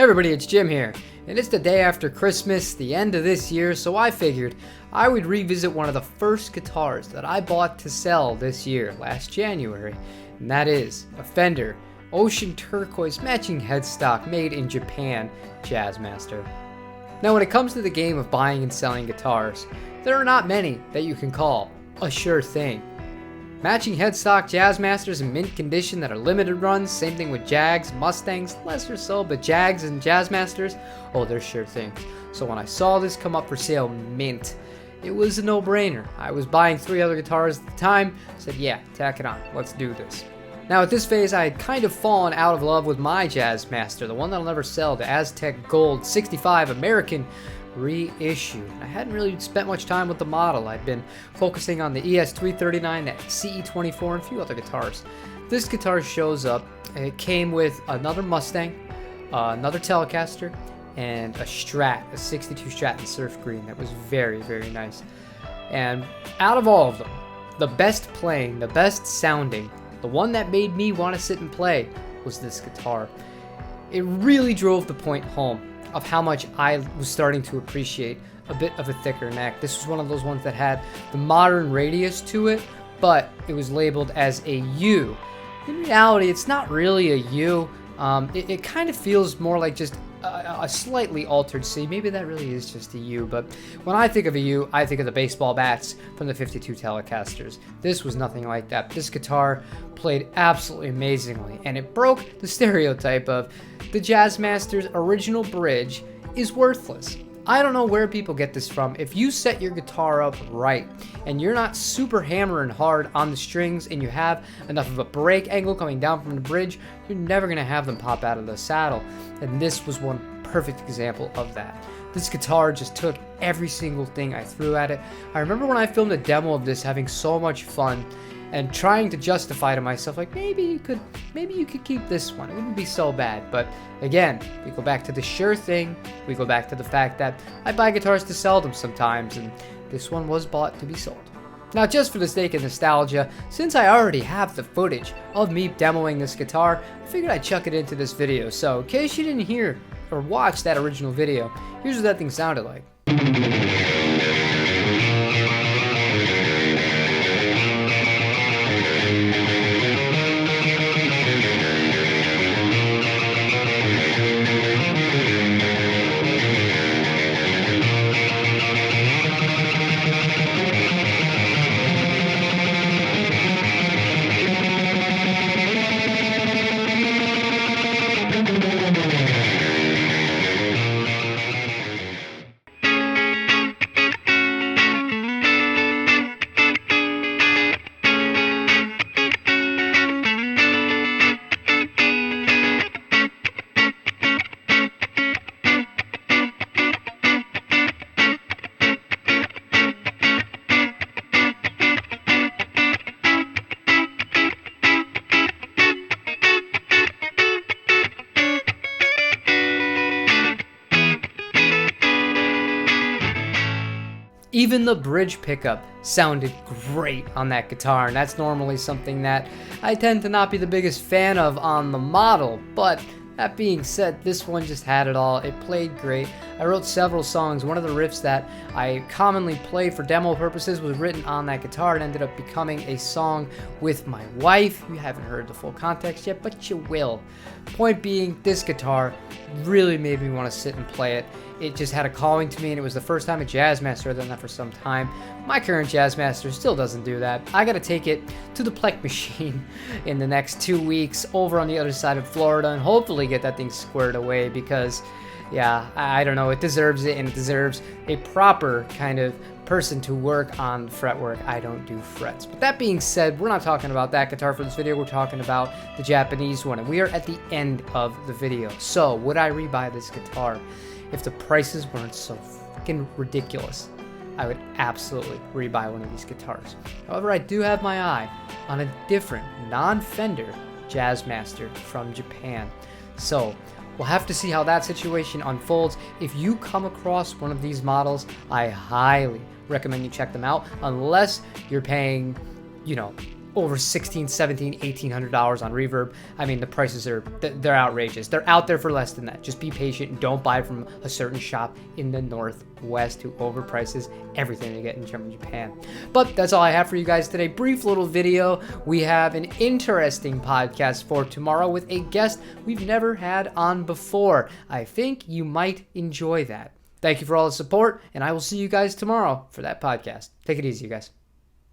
Hey everybody, it's Jim here, and it's the day after Christmas, the end of this year, so I figured I would revisit one of the first guitars that I bought to sell this year, last January, and that is a Fender Ocean Turquoise matching headstock made in Japan Jazzmaster. Now when it comes to the game of buying and selling guitars, there are not many that you can call a sure thing. Matching headstock Jazzmasters in mint condition that are limited runs, same thing with Jags, Mustangs, lesser so, but Jags and Jazzmasters, oh, they're sure things. So when I saw this come up for sale mint, it was a no-brainer. I was buying 3 other guitars at the time, said yeah, tack it on, let's do this. Now at this phase I had kind of fallen out of love with my Jazzmaster, the one that'll never sell, the Aztec Gold 65 American reissue. I hadn't really spent much time with the model. I'd been focusing on the ES339, that CE24, and a few other guitars. This guitar shows up. It came with another Mustang, another Telecaster, and a Strat, a 62 Strat in surf green that was very, very nice. And out of all of them, the best playing, the best sounding, the one that made me want to sit and play was this guitar. It really drove the point home of how much I was starting to appreciate a bit of a thicker neck. This was one of those ones that had the modern radius to it, but it was labeled as a U. In reality, it's not really a U. It kind of feels more like just a slightly altered C. Maybe that really is just a U, but when I think of a U, I think of the baseball bats from the 52 Telecasters. This was nothing like that. This guitar played absolutely amazingly, and it broke the stereotype of the Jazzmaster's original bridge is worthless. I don't know where people get this from. If you set your guitar up right and you're not super hammering hard on the strings and you have enough of a break angle coming down from the bridge, you're never going to have them pop out of the saddle. And this was one perfect example of that. This guitar just took every single thing I threw at it. I remember when I filmed a demo of this having so much fun and trying to justify to myself, like, maybe you could keep this one. It wouldn't be so bad. But again, we go back to the sure thing. We go back to the fact that I buy guitars to sell them sometimes, and this one was bought to be sold. Now, just for the sake of nostalgia, since I already have the footage of me demoing this guitar, I figured I'd chuck it into this video. So in case you didn't hear or watch that original video, here's what that thing sounded like. Even the bridge pickup sounded great on that guitar, and that's normally something that I tend to not be the biggest fan of on the model, but that being said, this one just had it all. It played great. I wrote several songs. One of the riffs that I commonly play for demo purposes was written on that guitar and ended up becoming a song with my wife. You haven't heard the full context yet, but you will. Point being, this guitar really made me want to sit and play it. It just had a calling to me, and it was the first time a Jazzmaster had done that for some time. My current Jazzmaster still doesn't do that. I gotta take it to the Plek machine in the next 2 weeks over on the other side of Florida and hopefully get that thing squared away because, yeah, I don't know, it deserves it, and it deserves a proper kind of person to work on fretwork. I don't do frets. But that being said, we're not talking about that guitar for this video. We're talking about the Japanese one, and we are at the end of the video. So, would I rebuy this guitar? If the prices weren't so fucking ridiculous, I would absolutely rebuy one of these guitars. However, I do have my eye on a different, non-Fender Jazzmaster from Japan. So, we'll have to see how that situation unfolds. If you come across one of these models, I highly recommend you check them out, unless you're paying, you know, over $1,600, $1,700, $1,800 on reverb. I mean, the prices they're outrageous. They're out there for less than that. Just be patient and don't buy from a certain shop in the Northwest who overprices everything they get in Japan. But that's all I have for you guys today. Brief little video. We have an interesting podcast for tomorrow with a guest we've never had on before. I think you might enjoy that. Thank you for all the support, and I will see you guys tomorrow for that podcast. Take it easy, you guys.